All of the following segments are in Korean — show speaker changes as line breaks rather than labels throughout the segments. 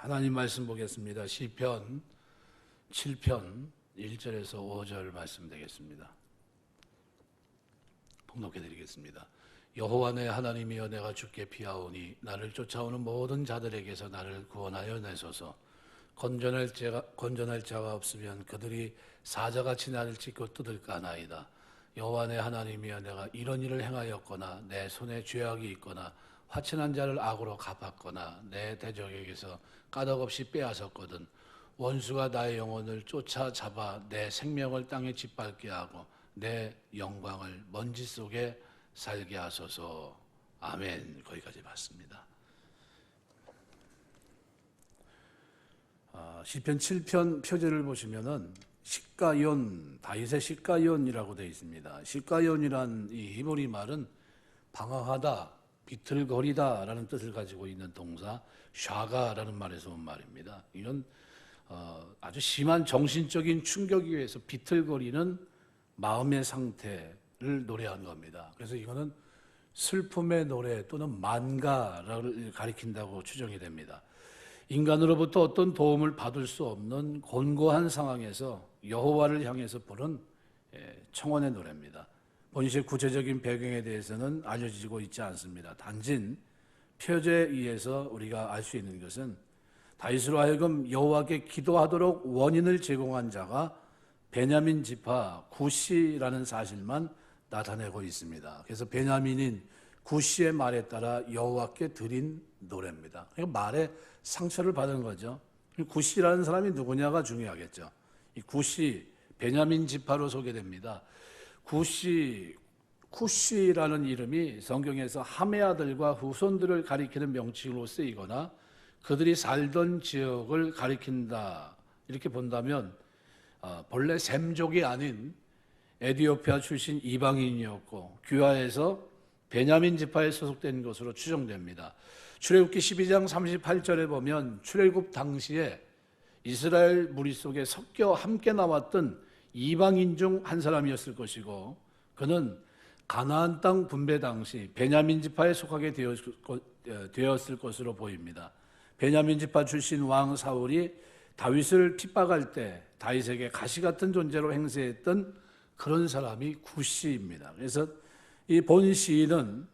하나님 말씀 보겠습니다. 시편 7편 1절에서 5절 말씀 되겠습니다. 봉독해 드리겠습니다. 여호와 내 하나님이여, 내가 주께 피하오니 나를 쫓아오는 모든 자들에게서 나를 구원하여 내소서. 건전할 자가 없으면 그들이 사자같이 나를 찢고 뜯을까 하나이다. 여호와 내 하나님이여, 내가 이런 일을 행하였거나 내 손에 죄악이 있거나 화친한 자를 악으로 갚았거나 내 대적에게서 까닭없이 빼앗았거든 원수가 나의 영혼을 쫓아잡아 내 생명을 땅에 짓밟게 하고 내 영광을 먼지 속에 살게 하소서. 아멘. 거기까지 봤습니다. 시편 7편 표제를 보시면은 시가연, 다윗의 시가연이라고 되어 있습니다. 시가연이란 이 히브리 말은 방황하다, 비틀거리다 라는 뜻을 가지고 있는 동사 샤가라는 말에서 온 말입니다. 이런 아주 심한 정신적인 충격에 의해서 비틀거리는 마음의 상태를 노래한 겁니다. 그래서 이거는 슬픔의 노래 또는 만가를 가리킨다고 추정이 됩니다. 인간으로부터 어떤 도움을 받을 수 없는 곤고한 상황에서 여호와를 향해서 부른 청원의 노래입니다. 본시의 구체적인 배경에 대해서는 알려지고 있지 않습니다. 단지 표제에 의해서 우리가 알 수 있는 것은 다윗으로 하여금 여호와께 기도하도록 원인을 제공한 자가 베냐민 지파 구시라는 사실만 나타내고 있습니다. 그래서 베냐민인 구시의 말에 따라 여호와께 드린 노래입니다. 그러니까 말에 상처를 받은 거죠. 구시라는 사람이 누구냐가 중요하겠죠. 이 구시, 베냐민 지파로 소개됩니다. 쿠시라는 이름이 성경에서 함의 아들과 후손들을 가리키는 명칭으로 쓰이거나 그들이 살던 지역을 가리킨다 이렇게 본다면 본래 셈족이 아닌 에디오피아 출신 이방인이었고 귀화해서 베냐민 지파에 소속된 것으로 추정됩니다. 출애굽기 12장 38절에 보면 출애굽 당시에 이스라엘 무리 속에 섞여 함께 나왔던 이방인 중 한 사람이었을 것이고 그는 가나안 땅 분배 당시 베냐민 지파에 속하게 되었을 것으로 보입니다. 베냐민 지파 출신 왕 사울이 다윗을 핍박할 때 다윗에게 가시 같은 존재로 행세했던 그런 사람이 구시입니다. 그래서 이 본 시인은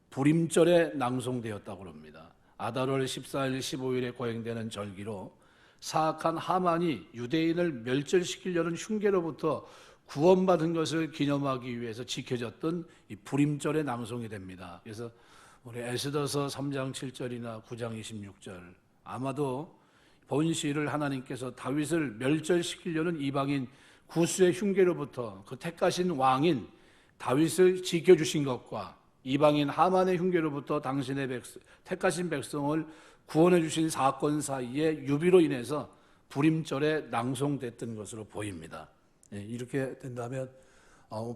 불임절에 낭송되었다고 합니다. 아달월 14일 15일에 거행되는 절기로 사악한 하만이 유대인을 멸절시키려는 흉계로부터 구원받은 것을 기념하기 위해서 지켜졌던 이 불임절에 낭송이 됩니다. 그래서 우리 에스더서 3장 7절이나 9장 26절 아마도 본시를 하나님께서 다윗을 멸절시키려는 이방인 구스의 흉계로부터 그 택하신 왕인 다윗을 지켜주신 것과 이방인 하만의 흉계로부터 당신의 택하신 백성을 구원해 주신 사건 사이에 유비로 인해서 불임절에 낭송됐던 것으로 보입니다. 이렇게 된다면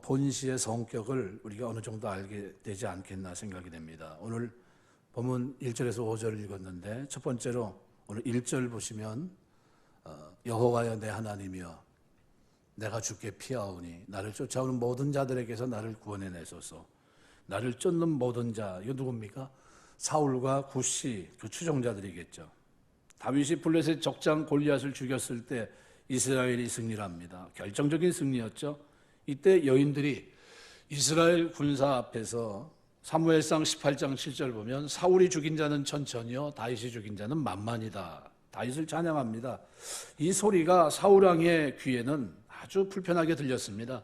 본시의 성격을 우리가 어느 정도 알게 되지 않겠나 생각이 됩니다. 오늘 본문 1절에서 5절을 읽었는데 첫 번째로 오늘 1절 보시면 여호와여 내 하나님이여, 내가 주께 피하오니 나를 쫓아오는 모든 자들에게서 나를 구원해내소서. 나를 쫓는 모든 자, 이거 누굽니까? 사울과 구시, 그 추종자들이겠죠. 다윗이 블레셋 적장 골리앗을 죽였을 때 이스라엘이 승리를 합니다. 결정적인 승리였죠. 이때 여인들이 이스라엘 군사 앞에서 사무엘상 18장 7절 보면 사울이 죽인 자는 천천히요 다윗이 죽인 자는 만만이다. 다윗을 찬양합니다. 이 소리가 사울왕의 귀에는 아주 불편하게 들렸습니다.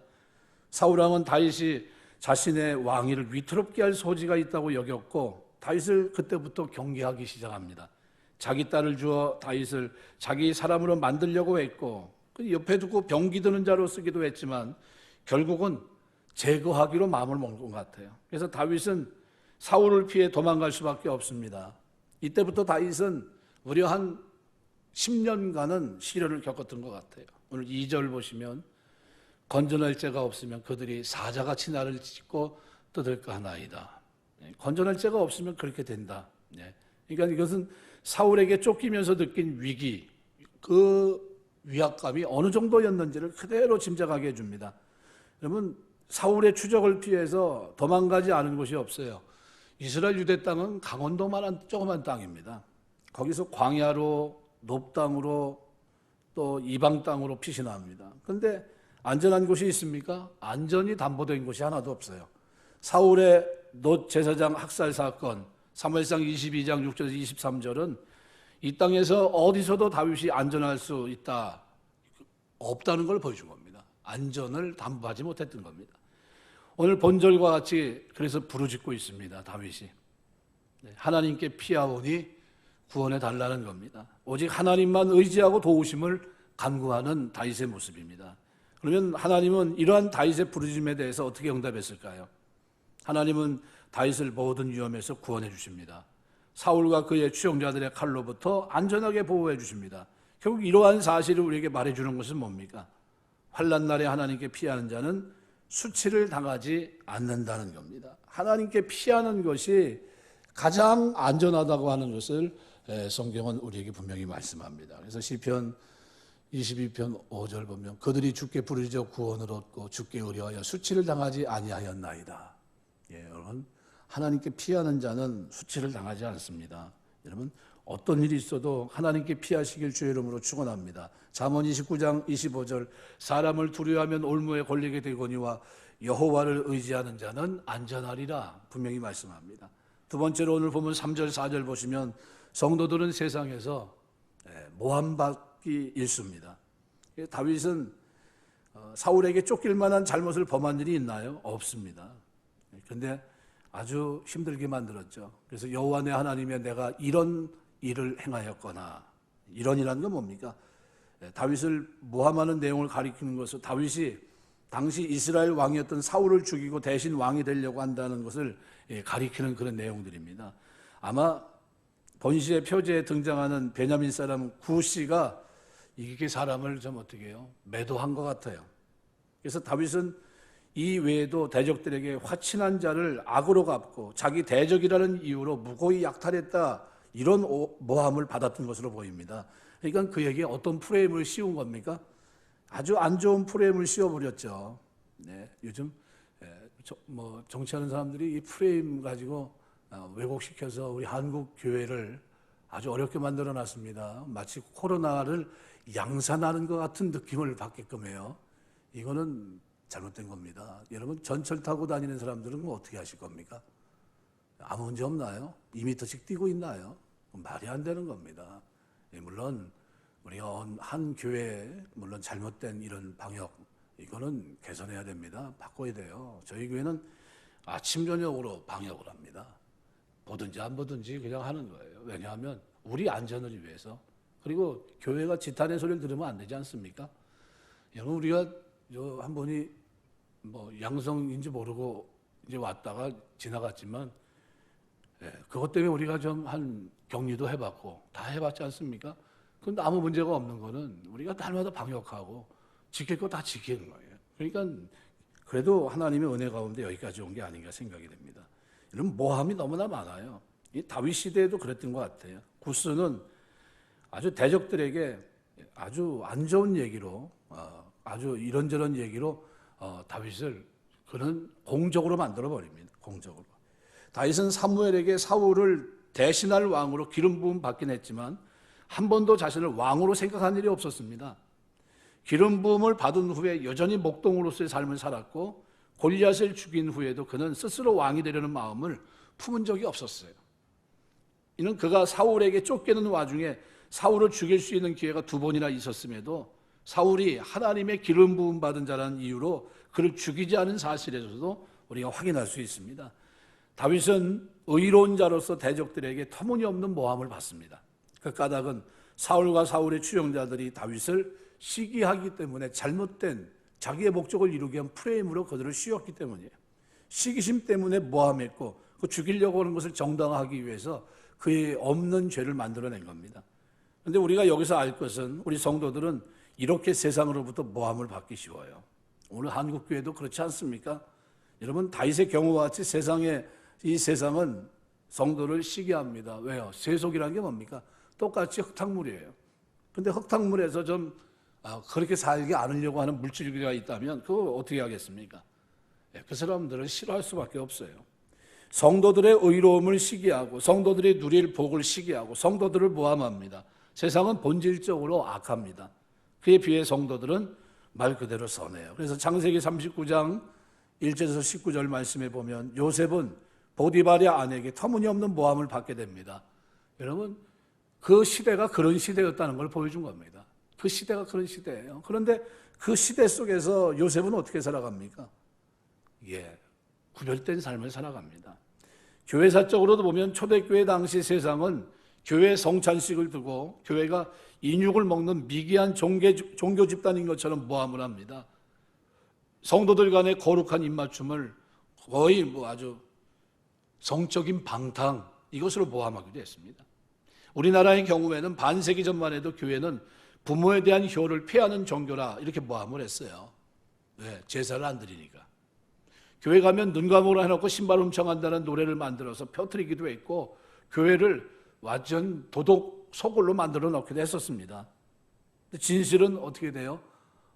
사울왕은 다윗이 자신의 왕위를 위태롭게 할 소지가 있다고 여겼고 다윗을 그때부터 경계하기 시작합니다. 자기 딸을 주어 다윗을 자기 사람으로 만들려고 했고 옆에 두고 병기 드는 자로 쓰기도 했지만 결국은 제거하기로 마음을 먹은 것 같아요. 그래서 다윗은 사울을 피해 도망갈 수밖에 없습니다. 이때부터 다윗은 무려 한 10년간은 시련을 겪었던 것 같아요. 오늘 2절 보시면 건전할 자가 없으면 그들이 사자같이 나를 찢고 뜯을까 하나이다. 건전할 자가 없으면 그렇게 된다. 그러니까 이것은 사울에게 쫓기면서 느낀 위기, 그 위압감이 어느 정도였는지를 그대로 짐작하게 해줍니다. 여러분, 사울의 추적을 피해서 도망가지 않은 곳이 없어요. 이스라엘 유대 땅은 강원도만한 조그만 땅입니다. 거기서 광야로 높 땅으로 또 이방 땅으로 피신합니다. 그런데 안전한 곳이 있습니까? 안전이 담보된 곳이 하나도 없어요. 사울의 놋 제사장 학살 사건, 사무엘상 22장 6절에서 23절은 이 땅에서 어디서도 다윗이 안전할 수 있다, 없다는 걸 보여준 겁니다. 안전을 담보하지 못했던 겁니다. 오늘 본절과 같이 그래서 부르짖고 있습니다. 다윗이 하나님께 피하오니 구원해 달라는 겁니다. 오직 하나님만 의지하고 도우심을 간구하는 다윗의 모습입니다. 그러면 하나님은 이러한 다윗의 부르짖음에 대해서 어떻게 응답했을까요? 하나님은 다윗을 모든 위험에서 구원해 주십니다. 사울과 그의 추종자들의 칼로부터 안전하게 보호해 주십니다. 결국 이러한 사실을 우리에게 말해주는 것은 뭡니까? 환난 날에 하나님께 피하는 자는 수치를 당하지 않는다는 겁니다. 하나님께 피하는 것이 가장 안전하다고 하는 것을 성경은 우리에게 분명히 말씀합니다. 그래서 시편 22편 5절 보면 그들이 주께 부르짖어 구원을 얻고 주께 의뢰하여 수치를 당하지 아니하였나이다. 여러분, 하나님께 피하는 자는 수치를 당하지 않습니다. 여러분, 어떤 일이 있어도 하나님께 피하시길 주의 이름으로 축원합니다. 잠언 29장 25절 사람을 두려워하면 올무에 걸리게 되거니와 여호와를 의지하는 자는 안전하리라 분명히 말씀합니다. 두 번째로 오늘 보면 3절 4절 보시면 성도들은 세상에서 모함받기 일쑤입니다. 다윗은 사울에게 쫓길 만한 잘못을 범한 일이 있나요? 없습니다. 그런데 아주 힘들게 만들었죠. 그래서 여호와 내 하나님의 내가 이런 일을 행하였거나, 이런이라는 건 뭡니까? 다윗을 모함하는 내용을 가리키는 것은 다윗이 당시 이스라엘 왕이었던 사울을 죽이고 대신 왕이 되려고 한다는 것을 가리키는 그런 내용들입니다. 아마 본시의 표제에 등장하는 베냐민 사람 구시가 이게 사람을 좀 어떻게 해요? 매도한 것 같아요. 그래서 다윗은 이 외에도 대적들에게 화친한 자를 악으로 갚고 자기 대적이라는 이유로 무고히 약탈했다, 이런 모함을 받았던 것으로 보입니다. 그러니까 그에게 어떤 프레임을 씌운 겁니까? 아주 안 좋은 프레임을 씌워버렸죠. 요즘 정치하는 사람들이 이 프레임 가지고 왜곡시켜서 우리 한국 교회를 아주 어렵게 만들어놨습니다. 마치 코로나를 양산하는 것 같은 느낌을 받게끔 해요. 이거는 잘못된 겁니다. 여러분, 전철 타고 다니는 사람들은 어떻게 하실 겁니까? 아무 문제 없나요? 2m씩 뛰고 있나요? 말이 안 되는 겁니다. 물론 우리가 한 교회에 물론 잘못된 이런 방역, 이거는 개선해야 됩니다. 바꿔야 돼요. 저희 교회는 아침 저녁으로 방역을 합니다. 보든지 안 보든지 그냥 하는 거예요. 왜냐하면 우리 안전을 위해서. 그리고 교회가 지탄의 소리를 들으면 안 되지 않습니까? 여러분, 우리가 한 분이 양성인지 모르고 이제 왔다가 지나갔지만, 그것 때문에 우리가 좀 한 격리도 해봤고 다 해봤지 않습니까? 그런데 아무 문제가 없는 거는 우리가 날마다 방역하고 지킬 거 다 지키는 거예요. 그러니까 그래도 하나님의 은혜 가운데 여기까지 온 게 아닌가 생각이 됩니다. 이런 모함이 너무나 많아요. 이 다윗 시대에도 그랬던 것 같아요. 구스는 아주 대적들에게 아주 안 좋은 얘기로, 아주 이런저런 얘기로 다윗을 그는 공적으로 만들어 버립니다. 공적으로. 다윗은 사무엘에게 사울을 대신할 왕으로 기름 부음 받긴 했지만 한 번도 자신을 왕으로 생각한 일이 없었습니다. 기름 부음을 받은 후에 여전히 목동으로서의 삶을 살았고 골리앗을 죽인 후에도 그는 스스로 왕이 되려는 마음을 품은 적이 없었어요. 이는 그가 사울에게 쫓기는 와중에 사울을 죽일 수 있는 기회가 2번이나 있었음에도 사울이 하나님의 기름 부음 받은 자라는 이유로 그를 죽이지 않은 사실에서도 우리가 확인할 수 있습니다. 다윗은 의로운 자로서 대적들에게 터무니없는 모함을 받습니다. 그 까닭은 사울과 사울의 추종자들이 다윗을 시기하기 때문에 잘못된 자기의 목적을 이루기 위한 프레임으로 그들을 씌웠기 때문이에요. 시기심 때문에 모함했고 그 죽이려고 하는 것을 정당화하기 위해서 그의 없는 죄를 만들어낸 겁니다. 그런데 우리가 여기서 알 것은 우리 성도들은 이렇게 세상으로부터 모함을 받기 쉬워요. 오늘 한국교회도 그렇지 않습니까? 여러분, 다윗의 경우와 같이 이 세상은 성도를 시기합니다. 왜요? 세속이라는 게 뭡니까? 똑같이 흙탕물이에요. 근데 흙탕물에서 좀 그렇게 살지 않으려고 하는 물질기가 있다면 그거 어떻게 하겠습니까? 그 사람들은 싫어할 수밖에 없어요. 성도들의 의로움을 시기하고 성도들이 누릴 복을 시기하고 성도들을 모함합니다. 세상은 본질적으로 악합니다. 그에 비해 성도들은 말 그대로 선해요. 그래서 창세기 39장 1절에서 19절 말씀에 보면 요셉은 보디발의 아내에게 터무니없는 모함을 받게 됩니다. 여러분, 그 시대가 그런 시대였다는 걸 보여준 겁니다. 그 시대가 그런 시대예요. 그런데 그 시대 속에서 요셉은 어떻게 살아갑니까? 구별된 삶을 살아갑니다. 교회사적으로도 보면 초대교회 당시 세상은 교회 성찬식을 두고 교회가 인육을 먹는 미개한 종교 집단인 것처럼 모함을 합니다. 성도들 간의 거룩한 입맞춤을 거의 아주 성적인 방탕, 이것으로 모함하기도 했습니다. 우리나라의 경우에는 반세기 전만 해도 교회는 부모에 대한 효를 피하는 종교라 이렇게 모함을 했어요. 왜? 제사를 안 드리니까. 교회 가면 눈 감으로 해놓고 신발 훔쳐간다는 노래를 만들어서 펴뜨리기도 했고 교회를 완전 도덕 소굴로 만들어 놓기도 했었습니다. 진실은 어떻게 돼요?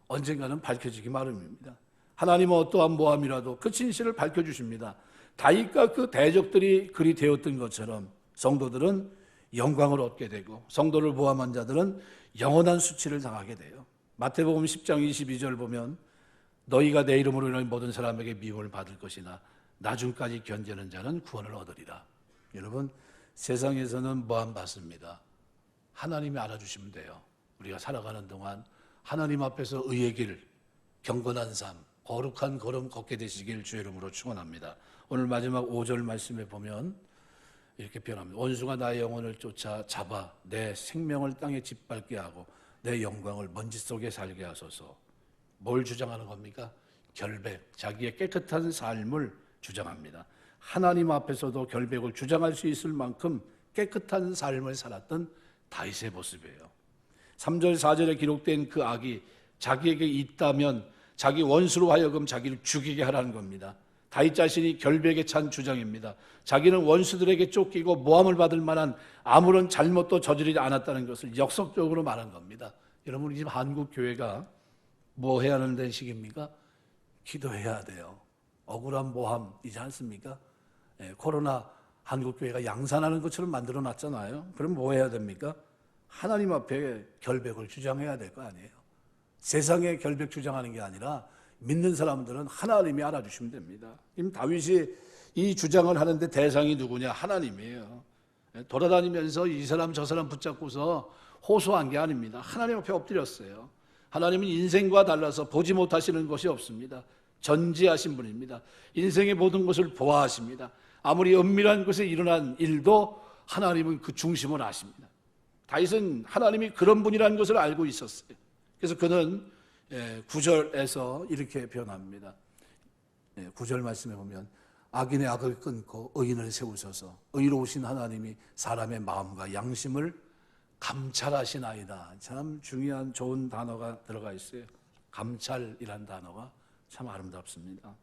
언젠가는 밝혀지기 마련입니다. 하나님은 어떠한 모함이라도 그 진실을 밝혀주십니다. 다윗과 그 대적들이 그리 되었던 것처럼 성도들은 영광을 얻게 되고 성도를 모함한 자들은 영원한 수치를 당하게 돼요. 마태복음 10장 22절 보면 너희가 내 이름으로 인하여 모든 사람에게 미움을 받을 것이나 나중까지 견디는 자는 구원을 얻으리라. 여러분, 세상에서는 모함 받습니다. 하나님이 알아주시면 돼요. 우리가 살아가는 동안 하나님 앞에서 의의 길, 경건한 삶, 거룩한 걸음 걷게 되시길 주의 이름으로 축원합니다. 오늘 마지막 5절 말씀에 보면 이렇게 표현합니다. 원수가 나의 영혼을 쫓아 잡아 내 생명을 땅에 짓밟게 하고 내 영광을 먼지 속에 살게 하소서. 뭘 주장하는 겁니까? 결백, 자기의 깨끗한 삶을 주장합니다. 하나님 앞에서도 결백을 주장할 수 있을 만큼 깨끗한 삶을 살았던 다윗의 모습이에요. 3절 4절에 기록된 그 악이 자기에게 있다면 자기 원수로 하여금 자기를 죽이게 하라는 겁니다. 다윗 자신이 결백에 찬 주장입니다. 자기는 원수들에게 쫓기고 모함을 받을 만한 아무런 잘못도 저지르지 않았다는 것을 역설적으로 말한 겁니다. 여러분, 우리 지금 한국 교회가 뭐 해야 하는 시기입니까? 기도해야 돼요. 억울한 모함이지 않습니까? 코로나 한국 교회가 양산하는 것처럼 만들어 놨잖아요. 그럼 뭐 해야 됩니까? 하나님 앞에 결백을 주장해야 될 거 아니에요. 세상에 결백 주장하는 게 아니라 믿는 사람들은 하나님이 알아주시면 됩니다. 지금 다윗이 이 주장을 하는데 대상이 누구냐? 하나님이에요. 돌아다니면서 이 사람 저 사람 붙잡고서 호소한 게 아닙니다. 하나님 앞에 엎드렸어요. 하나님은 인생과 달라서 보지 못하시는 것이 없습니다. 전지하신 분입니다. 인생의 모든 것을 보아하십니다. 아무리 은밀한 곳에 일어난 일도 하나님은 그 중심을 아십니다. 다윗은 하나님이 그런 분이라는 것을 알고 있었어요. 그래서 그는 9절에서 이렇게 표현합니다. 9절 말씀에 보면 악인의 악을 끊고 의인을 세우셔서 의로우신 하나님이 사람의 마음과 양심을 감찰하시나이다. 참 중요한 좋은 단어가 들어가 있어요. 감찰이란 단어가 참 아름답습니다.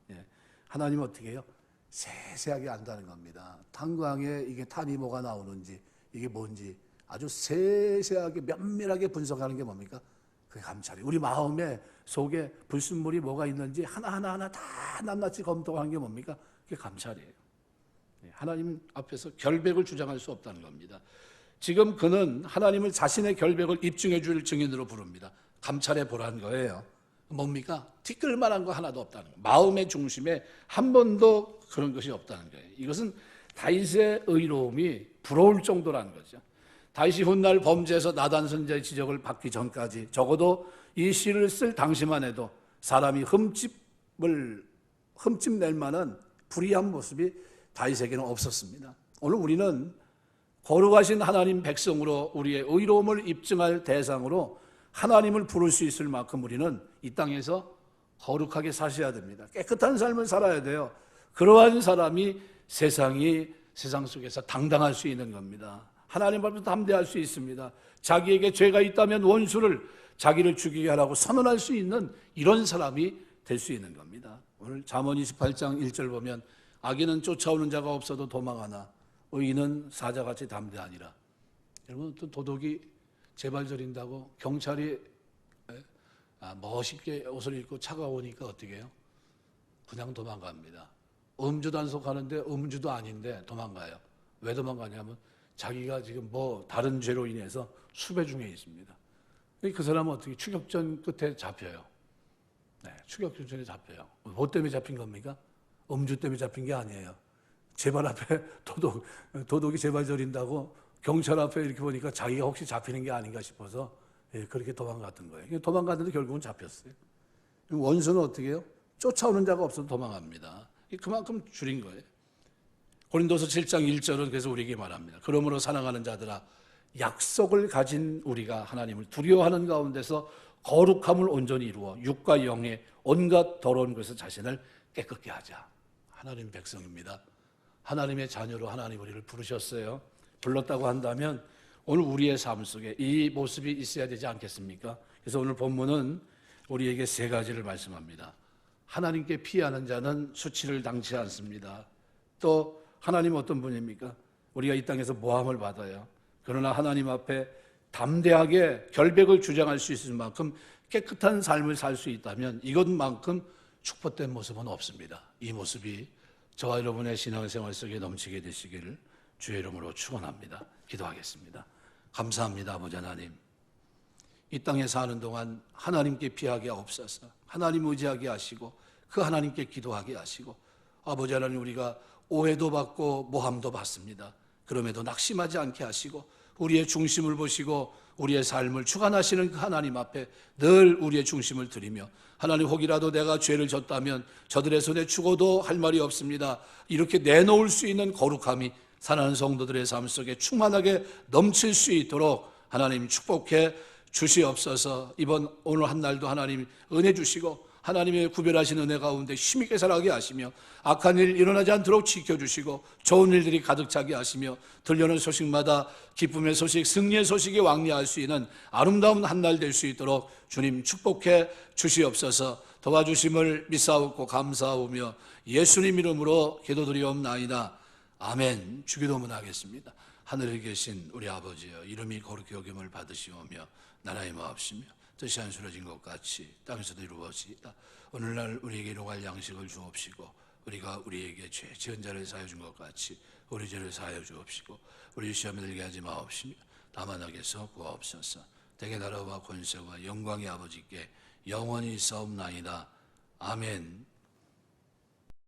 하나님은 어떻게 해요? 세세하게 안다는 겁니다. 탄광에 이게 탄이 뭐가 나오는지 이게 뭔지 아주 세세하게 면밀하게 분석하는 게 뭡니까? 그게 감찰이에요. 우리 마음에 속에 불순물이 뭐가 있는지 하나하나 다 낱낱이 검토하는 게 뭡니까? 그게 감찰이에요. 하나님 앞에서 결백을 주장할 수 없다는 겁니다. 지금 그는 하나님을 자신의 결백을 입증해 줄 증인으로 부릅니다. 감찰해 보라는 거예요. 뭡니까? 티끌만한 거 하나도 없다는 거예요. 마음의 중심에 한 번도 그런 것이 없다는 거예요. 이것은 다윗의 의로움이 부러울 정도라는 거죠. 다윗이 훗날 범죄에서 나단 선지자의 지적을 받기 전까지 적어도 이 시를 쓸 당시만 해도 사람이 흠집낼 만한 불의한 모습이 다윗에게는 없었습니다. 오늘 우리는 거룩하신 하나님 백성으로 우리의 의로움을 입증할 대상으로 하나님을 부를 수 있을 만큼 우리는 이 땅에서 거룩하게 사셔야 됩니다. 깨끗한 삶을 살아야 돼요. 그러한 사람이 세상 속에서 당당할 수 있는 겁니다. 하나님 앞에서 담대할 수 있습니다. 자기에게 죄가 있다면 원수를 자기를 죽이게 하라고 선언할 수 있는 이런 사람이 될 수 있는 겁니다. 오늘 잠언 28장 1절 보면 악인은 쫓아오는 자가 없어도 도망하나 의인은 사자같이 담대하니라. 여러분, 또 도둑이 제발 저린다고 경찰이 멋있게 옷을 입고 차가 오니까 어떻게 해요? 그냥 도망갑니다. 음주 단속하는데 음주도 아닌데 도망가요. 왜 도망가냐면 자기가 지금 뭐 다른 죄로 인해서 수배 중에 있습니다. 그 사람은 어떻게 추격전 끝에 잡혀요. 네, 추격전에 잡혀요. 뭐 때문에 잡힌 겁니까? 음주 때문에 잡힌 게 아니에요. 재발 앞에 도둑이 재발 저린다고 경찰 앞에 이렇게 보니까 자기가 혹시 잡히는 게 아닌가 싶어서 그렇게 도망갔던 거예요. 도망갔는데 결국은 잡혔어요. 원수는 어떻게 해요? 쫓아오는 자가 없어도 도망갑니다. 그만큼 줄인 거예요. 고린도서 7장 1절은 그래서 우리에게 말합니다. 그러므로 사랑하는 자들아, 약속을 가진 우리가 하나님을 두려워하는 가운데서 거룩함을 온전히 이루어 육과 영의 온갖 더러운 것에서 자신을 깨끗게 하자. 하나님 백성입니다. 하나님의 자녀로 하나님 우리를 부르셨어요. 불렀다고 한다면 오늘 우리의 삶 속에 이 모습이 있어야 되지 않겠습니까? 그래서 오늘 본문은 우리에게 세 가지를 말씀합니다. 하나님께 피하는 자는 수치를 당치 않습니다. 또 하나님 어떤 분입니까? 우리가 이 땅에서 모함을 받아요. 그러나 하나님 앞에 담대하게 결백을 주장할 수 있을 만큼 깨끗한 삶을 살 수 있다면 이것만큼 축복된 모습은 없습니다. 이 모습이 저와 여러분의 신앙생활 속에 넘치게 되시기를 주의 이름으로 축원합니다. 기도하겠습니다. 감사합니다, 아버지 하나님. 이 땅에 사는 동안 하나님께 피하게 하옵소서. 하나님 의지하게 하시고 그 하나님께 기도하게 하시고 아버지 하나님 우리가 오해도 받고 모함도 받습니다. 그럼에도 낙심하지 않게 하시고 우리의 중심을 보시고 우리의 삶을 주관하시는 그 하나님 앞에 늘 우리의 중심을 드리며 하나님 혹이라도 내가 죄를 졌다면 저들의 손에 죽어도 할 말이 없습니다. 이렇게 내놓을 수 있는 거룩함이 사랑하는 성도들의 삶 속에 충만하게 넘칠 수 있도록 하나님 축복해 주시옵소서. 오늘 한 날도 하나님 은혜 주시고 하나님의 구별하신 은혜 가운데 힘있게 살아가게 하시며 악한 일 일어나지 않도록 지켜주시고 좋은 일들이 가득 차게 하시며 들려오는 소식마다 기쁨의 소식, 승리의 소식이 왕래할 수 있는 아름다운 한 날 될 수 있도록 주님 축복해 주시옵소서. 도와주심을 믿사옵고 감사하오며 예수님 이름으로 기도드리옵나이다. 아멘. 주기도문 하겠습니다. 하늘에 계신 우리 아버지여, 이름이 거룩히 여김을 받으시오며 나라의 마옵시며 뜻이 안수러진 것 같이 땅에서도 이루어지이다. 오늘날 우리에게 일용할 양식을 주옵시고 우리가 우리에게 죄 지은 자를 사하여 준 것 같이 우리 죄를 사하여 주옵시고 우리 시험에 들게 하지 마옵시며 다만 악에서 구하옵소서. 대개 나라와 권세와 영광의 아버지께 영원히 있사옵나이다. 아멘.